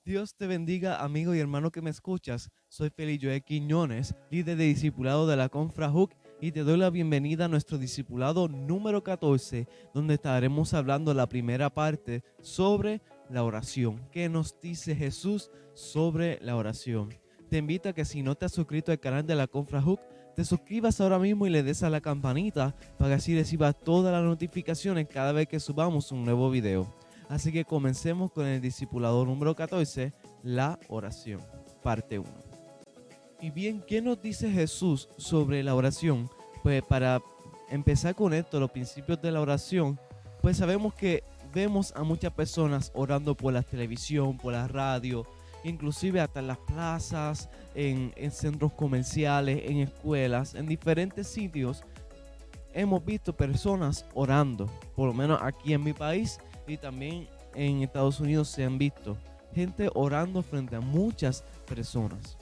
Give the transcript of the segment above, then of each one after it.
Dios te bendiga, amigo y hermano que me escuchas. Soy Feliz Joel Quiñones, líder de discipulado de la Confrajuc, y te doy la bienvenida a nuestro discipulado número 14, donde estaremos hablando la primera parte sobre la oración. ¿Qué nos dice Jesús sobre la oración? Te invito a que si no te has suscrito al canal de la Confrajuc, te suscribas ahora mismo y le des a la campanita para que así recibas todas las notificaciones cada vez que subamos un nuevo video. Así que comencemos con el discipulado número 14, la oración, parte 1. Y bien, ¿qué nos dice Jesús sobre la oración? Pues para empezar con esto, los principios de la oración, pues sabemos que vemos a muchas personas orando por la televisión, por la radio, inclusive hasta en las plazas, en centros comerciales, en escuelas, en diferentes sitios. Hemos visto personas orando, por lo menos aquí en mi país y también en Estados Unidos se han visto gente orando frente a muchas personas.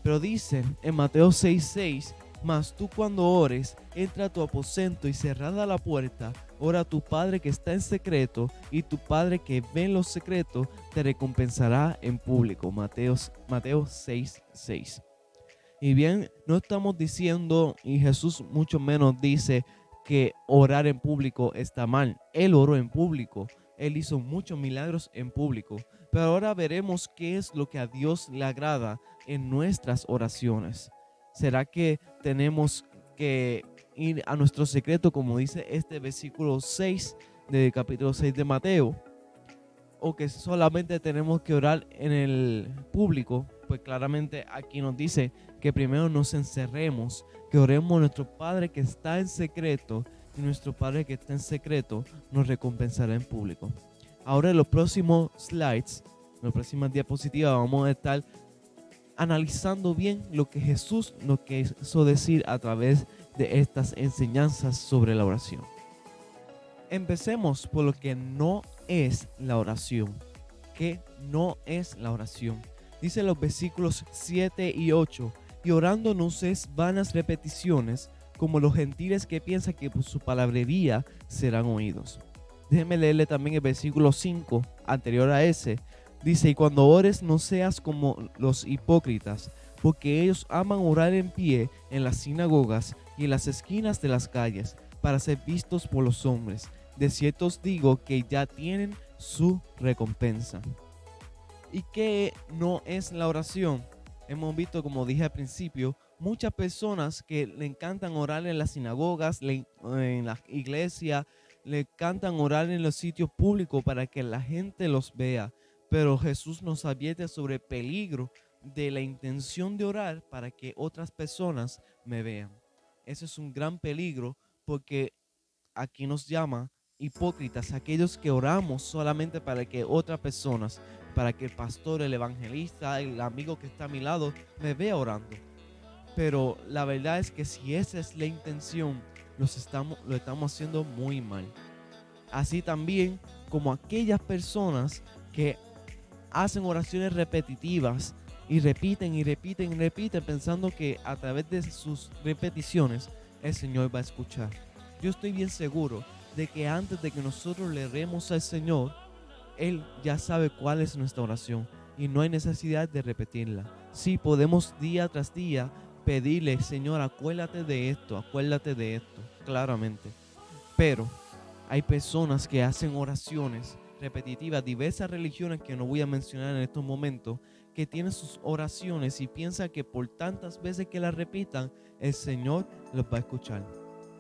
Pero dice en Mateo 6:6, mas tú cuando ores, entra a tu aposento y cerrada la puerta, ora a tu Padre que está en secreto, y tu Padre que ve en lo secreto te recompensará en público. Mateo 6:6. Y bien, no estamos diciendo, y Jesús mucho menos dice que orar en público está mal. Él oró en público, él hizo muchos milagros en público. Pero ahora veremos qué es lo que a Dios le agrada en nuestras oraciones. ¿Será que tenemos que ir a nuestro secreto, como dice este versículo 6 del capítulo 6 de Mateo? ¿O que solamente tenemos que orar en el público? Pues claramente aquí nos dice que primero nos encerremos, que oremos a nuestro Padre que está en secreto, y nuestro Padre que está en secreto nos recompensará en público. Ahora en los próximos slides, en las próximas diapositivas, vamos a estar analizando bien lo que Jesús nos quiso decir a través de estas enseñanzas sobre la oración. Empecemos por lo que no es la oración. ¿Qué no es la oración? Dice los versículos 7 y 8, y orando no uséis vanas repeticiones, como los gentiles que piensan que por su palabrería serán oídos. Déjenme leerle también el versículo 5, anterior a ese. Dice, y cuando ores no seas como los hipócritas, porque ellos aman orar en pie en las sinagogas y en las esquinas de las calles, para ser vistos por los hombres. De cierto os digo que ya tienen su recompensa. ¿Y qué no es la oración? Hemos visto, como dije al principio, muchas personas que le encantan orar en las sinagogas, en las iglesias, le encantan orar en los sitios públicos para que la gente los vea. Pero Jesús nos advierte sobre el peligro de la intención de orar para que otras personas me vean. Eso es un gran peligro porque aquí nos llama hipócritas, aquellos que oramos solamente para que otras personas, para que el pastor, el evangelista, el amigo que está a mi lado me vea orando. Pero la verdad es que si esa es la intención, lo estamos haciendo muy mal. Así también como aquellas personas que hacen oraciones repetitivas y repiten y repiten y repiten pensando que a través de sus repeticiones el Señor va a escuchar. Yo estoy bien seguro de que antes de que nosotros le oremos al Señor, Él ya sabe cuál es nuestra oración y no hay necesidad de repetirla. Sí, podemos día tras día pedirle, Señor, acuérdate de esto, claramente. Pero hay personas que hacen oraciones repetitivas, diversas religiones que no voy a mencionar en estos momentos, que tienen sus oraciones y piensan que por tantas veces que las repitan, el Señor los va a escuchar.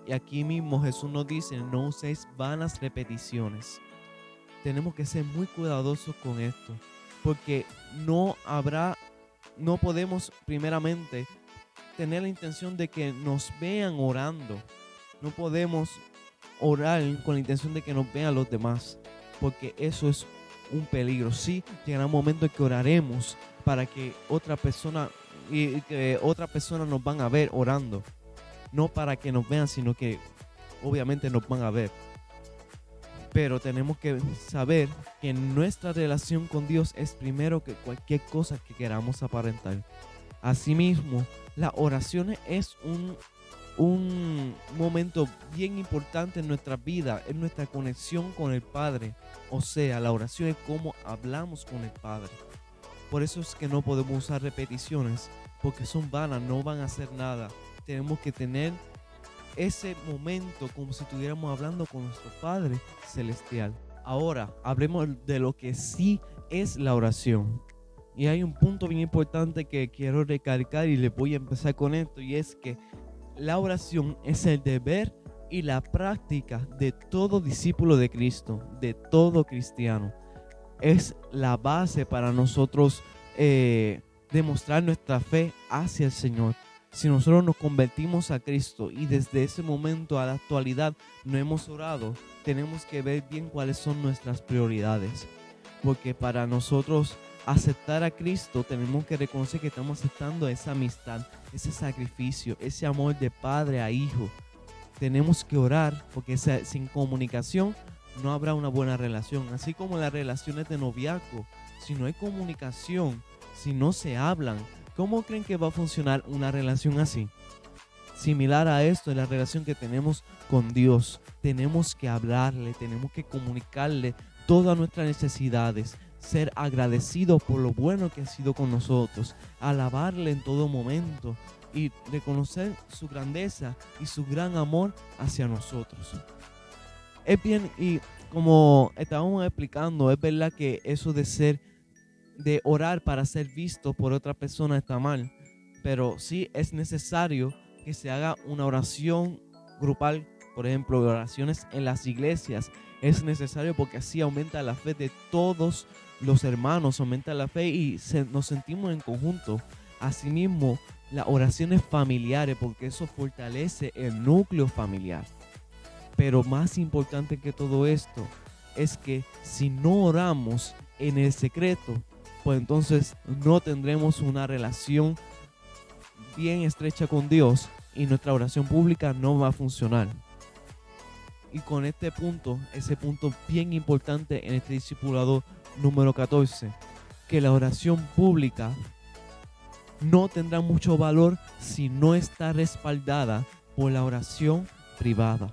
Y aquí mismo Jesús nos dice, no uséis vanas repeticiones. Tenemos que ser muy cuidadosos con esto, porque no podemos primeramente tener la intención de que nos vean orando. No podemos orar con la intención de que nos vean los demás, porque eso es un peligro. Sí, llegará un momento en que oraremos para que otra persona y que otra persona nos van a ver orando, no para que nos vean, sino que obviamente nos van a ver. Pero tenemos que saber que nuestra relación con Dios es primero que cualquier cosa que queramos aparentar. Asimismo, la oración es un momento bien importante en nuestra vida, es nuestra conexión con el Padre. O sea, la oración es cómo hablamos con el Padre. Por eso es que no podemos usar repeticiones, porque son vanas, no van a hacer nada. Tenemos que tener ese momento como si estuviéramos hablando con nuestro Padre Celestial. Ahora, hablemos de lo que sí es la oración. Y hay un punto bien importante que quiero recalcar y le voy a empezar con esto, y es que la oración es el deber y la práctica de todo discípulo de Cristo, de todo cristiano. Es la base para nosotros demostrar nuestra fe hacia el Señor. Si nosotros nos convertimos a Cristo y desde ese momento a la actualidad no hemos orado, tenemos que ver bien cuáles son nuestras prioridades. Porque para nosotros aceptar a Cristo tenemos que reconocer que estamos aceptando esa amistad, ese sacrificio, ese amor de padre a hijo. Tenemos que orar porque sin comunicación no habrá una buena relación. Así como las relaciones de noviazgo, si no hay comunicación, si no se hablan, ¿cómo creen que va a funcionar una relación así? Similar a esto es la relación que tenemos con Dios. Tenemos que hablarle, tenemos que comunicarle todas nuestras necesidades, ser agradecidos por lo bueno que ha sido con nosotros, alabarle en todo momento y reconocer su grandeza y su gran amor hacia nosotros. Es bien, y como estábamos explicando, es verdad que eso de orar para ser visto por otra persona está mal, pero sí es necesario que se haga una oración grupal, por ejemplo, oraciones en las iglesias. Es necesario porque así aumenta la fe de todos los hermanos, aumenta la fe y nos sentimos en conjunto. Asimismo, las oraciones familiares, porque eso fortalece el núcleo familiar. Pero más importante que todo esto es que si no oramos en el secreto, pues entonces no tendremos una relación bien estrecha con Dios y nuestra oración pública no va a funcionar. Y con este punto, ese punto bien importante en este discipulado número 14, que la oración pública no tendrá mucho valor si no está respaldada por la oración privada.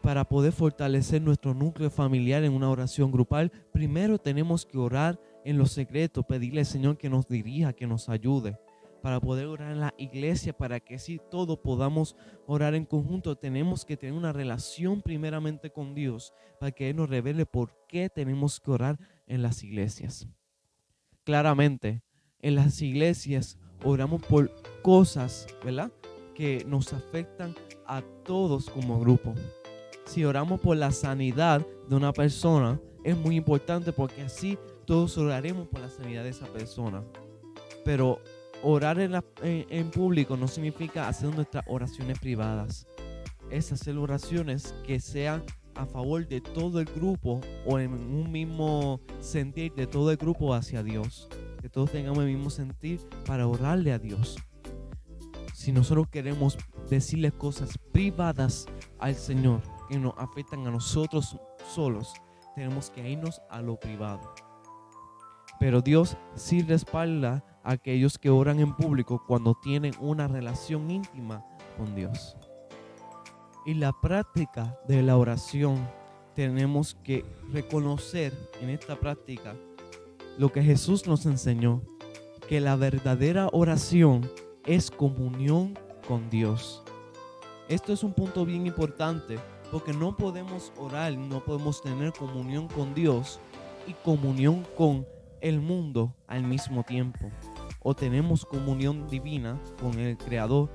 Para poder fortalecer nuestro núcleo familiar en una oración grupal, primero tenemos que orar en lo secreto, pedirle al Señor que nos dirija, que nos ayude. Para poder orar en la iglesia, para que así todos podamos orar en conjunto, tenemos que tener una relación primeramente con Dios, para que Él nos revele por qué tenemos que orar en las iglesias. Claramente, en las iglesias oramos por cosas, ¿verdad?, que nos afectan a todos como grupo. Si oramos por la sanidad de una persona, es muy importante porque así todos oraremos por la sanidad de esa persona. Pero orar en público no significa hacer nuestras oraciones privadas. Es hacer oraciones que sean a favor de todo el grupo o en un mismo sentir de todo el grupo hacia Dios. Que todos tengamos el mismo sentir para orarle a Dios. Si nosotros queremos decirle cosas privadas al Señor que nos afectan a nosotros solos, tenemos que irnos a lo privado. Pero Dios sí respalda a aquellos que oran en público cuando tienen una relación íntima con Dios. Y la práctica de la oración, tenemos que reconocer en esta práctica lo que Jesús nos enseñó, que la verdadera oración es comunión con Dios. Esto es un punto bien importante porque no podemos orar, no podemos tener comunión con Dios y comunión con el mundo al mismo tiempo. O tenemos comunión divina con el Creador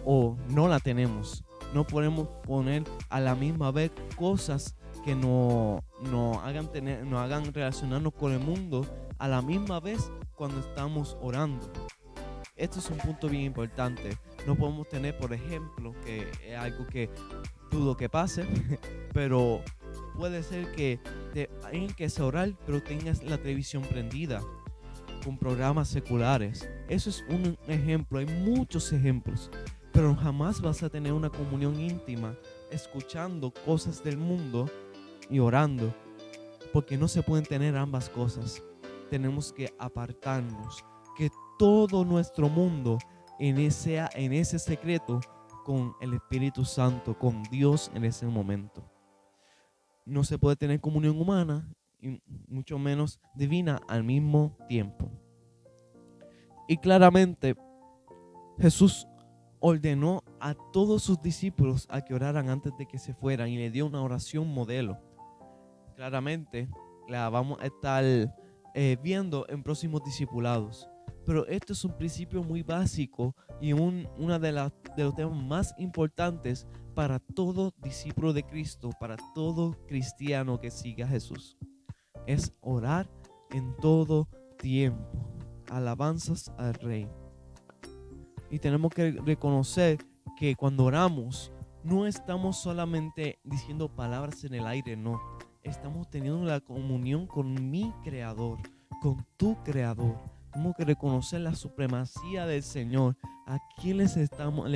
o no la tenemos. No podemos poner a la misma vez cosas que nos hagan relacionarnos con el mundo a la misma vez cuando estamos orando. Esto es un punto bien importante. No podemos tener, por ejemplo, que es algo que dudo que pase, pero puede ser que tengas que orar, pero tengas la televisión prendida con programas seculares. Eso es un ejemplo. Hay muchos ejemplos, pero jamás vas a tener una comunión íntima escuchando cosas del mundo y orando, porque no se pueden tener ambas cosas. Tenemos que apartarnos, que todo nuestro mundo en ese secreto con el Espíritu Santo, con Dios en ese momento. No se puede tener comunión humana y mucho menos divina al mismo tiempo. Y claramente Jesús ordenó a todos sus discípulos a que oraran antes de que se fueran y le dio una oración modelo. Claramente la vamos a estar viendo en próximos discipulados. Pero esto es un principio muy básico y uno de los temas más importantes para todo discípulo de Cristo, para todo cristiano que siga a Jesús. Es orar en todo tiempo. Alabanzas al Rey. Y tenemos que reconocer que cuando oramos no estamos solamente diciendo palabras en el aire, no. Estamos teniendo la comunión con mi Creador, con tu Creador. Tenemos que reconocer la supremacía del Señor. ¿A quién le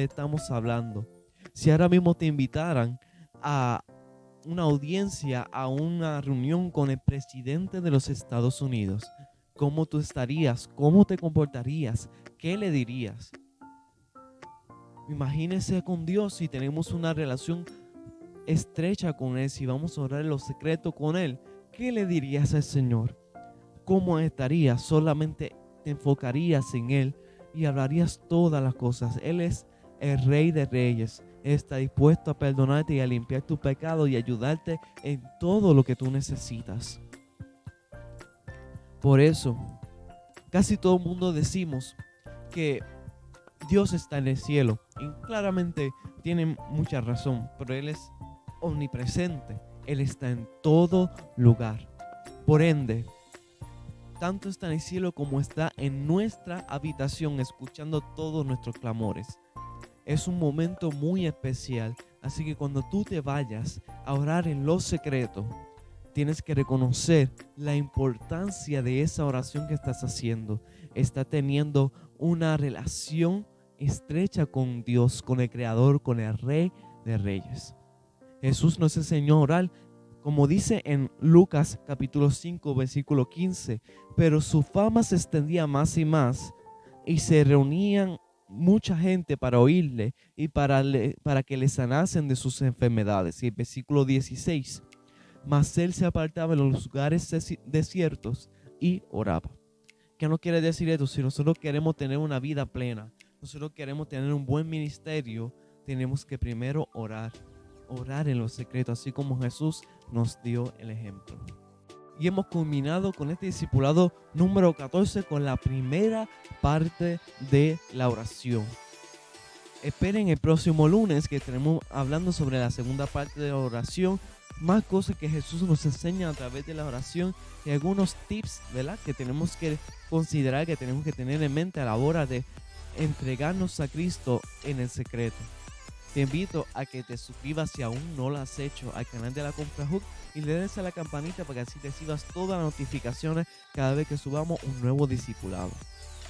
estamos hablando? Si ahora mismo te invitaran a una audiencia, a una reunión con el presidente de los Estados Unidos, ¿cómo tú estarías? ¿Cómo te comportarías? ¿Qué le dirías? Imagínese con Dios si tenemos una relación estrecha con Él, si vamos a orar en lo secreto con Él. ¿Qué le dirías al Señor? ¿Cómo estarías? Solamente te enfocarías en Él y hablarías todas las cosas. Él es el Rey de Reyes. Él está dispuesto a perdonarte y a limpiar tu pecado y ayudarte en todo lo que tú necesitas. Por eso, casi todo el mundo decimos que Dios está en el cielo y claramente tienen mucha razón, pero Él es omnipresente. Él está en todo lugar. Por ende, tanto está en el cielo como está en nuestra habitación escuchando todos nuestros clamores. Es un momento muy especial, así que cuando tú te vayas a orar en lo secreto, tienes que reconocer la importancia de esa oración que estás haciendo. Está teniendo una relación estrecha con Dios, con el Creador, con el Rey de Reyes. Jesús nos enseñó a orar, como dice en Lucas capítulo 5, versículo 15, pero su fama se extendía más y más y se reunían mucha gente para oírle y para que le sanasen de sus enfermedades. Y el versículo 16, mas él se apartaba en los lugares desiertos y oraba. ¿Qué nos quiere decir esto? Si nosotros queremos tener una vida plena, nosotros queremos tener un buen ministerio, tenemos que primero orar en lo secreto, así como Jesús nos dio el ejemplo. Y hemos culminado con este discipulado número 14 con la primera parte de la oración. Esperen el próximo lunes que estaremos hablando sobre la segunda parte de la oración, más cosas que Jesús nos enseña a través de la oración y algunos tips, ¿verdad?, que tenemos que considerar, que tenemos que tener en mente a la hora de entregarnos a Cristo en el secreto. Te invito a que te suscribas si aún no lo has hecho al canal de la ConfraHook y le des a la campanita para que así recibas todas las notificaciones cada vez que subamos un nuevo discipulado.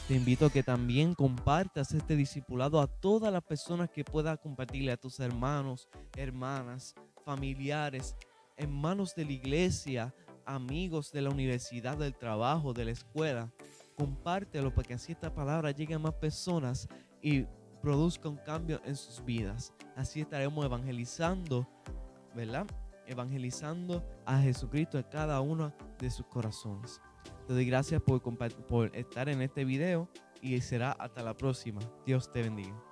Te invito a que también compartas este discipulado a todas las personas que puedas compartirle, a tus hermanos, hermanas, familiares, hermanos de la iglesia, amigos de la universidad, del trabajo, de la escuela. Compártelo para que así esta palabra llegue a más personas y produzca un cambio en sus vidas. Así estaremos evangelizando, ¿verdad? Evangelizando a Jesucristo en cada uno de sus corazones. Te doy gracias por estar en este video y será hasta la próxima. Dios te bendiga.